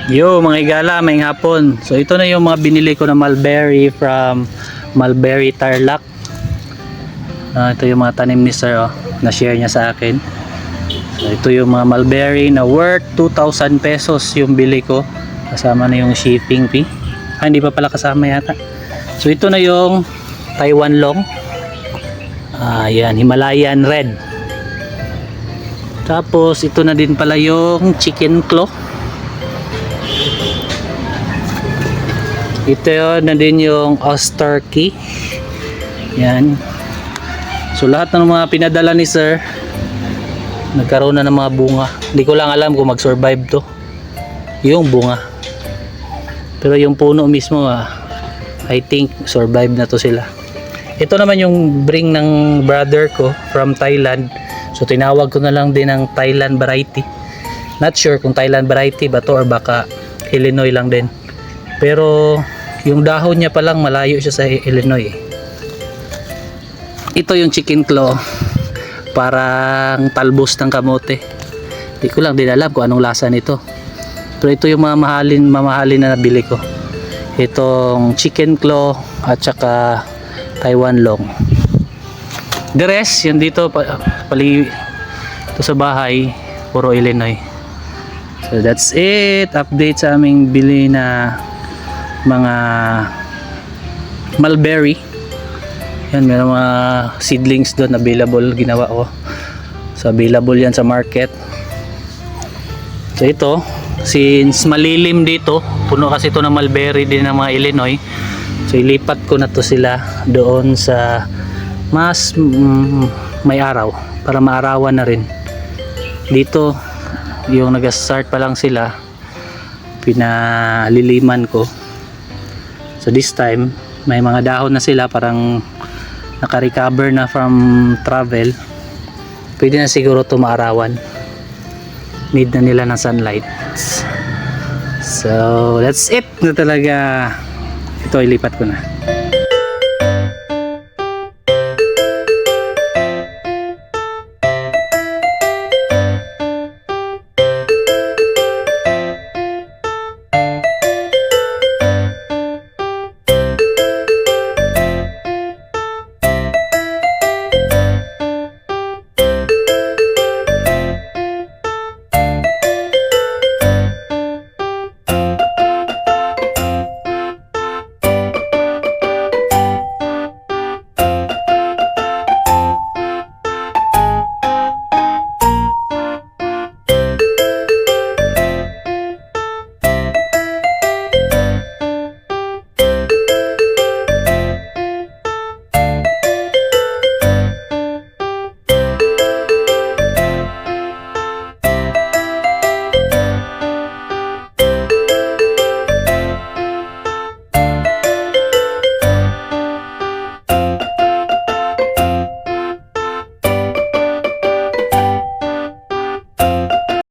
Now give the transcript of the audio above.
Yo mga igala, may hapon. So ito na yung mga binili ko na mulberry from Mulberry Tarlac. Ito yung mga tanim ni sir, na-share niya sa akin. So ito yung mga mulberry na worth 2,000 pesos yung bili ko. Kasama na yung shipping fee. Hindi pa pala kasama yata. So ito na yung Taiwan Long. Yan, Himalayan Red. Tapos ito na din pala yung Chicken Claw. Ito na din yung Osterkey. Yan. So lahat ng mga pinadala ni sir, nagkaroon na ng mga bunga. Hindi ko lang alam kung mag-survive to, yung bunga. Pero yung puno mismo, I think survive na to sila. Ito naman yung bring ng brother ko from Thailand. So tinawag ko na lang din ng Thailand variety. Not sure kung Thailand variety ba to or baka Illinois lang din. Pero yung dahon niya pa lang malayo siya sa Illinois. Ito yung Chicken Claw, parang talbos ng kamote. Hindi ko lang din alam kung anong lasa nito. Pero ito yung mamahalin na nabili ko. Itong Chicken Claw at saka Taiwan Long. The rest, yun dito ito sa bahay, puro Illinois. So that's it. Update sa aming bili na mga mulberry. Yan, meron mga seedlings doon available, ginawa ko. So available yan sa market. So ito, since malilim dito, puno kasi ito ng mulberry din ng mga Illinois. So ilipat ko na to sila doon sa mas may araw para maarawan na rin. Dito yung nag-start pa lang sila, pinaliliman ko. So this time may mga dahon na sila, parang naka-recover na from travel. Pwede na siguro ito maarawan. Need na nila ng sunlight. So that's it na talaga. Ito ilipat ko na.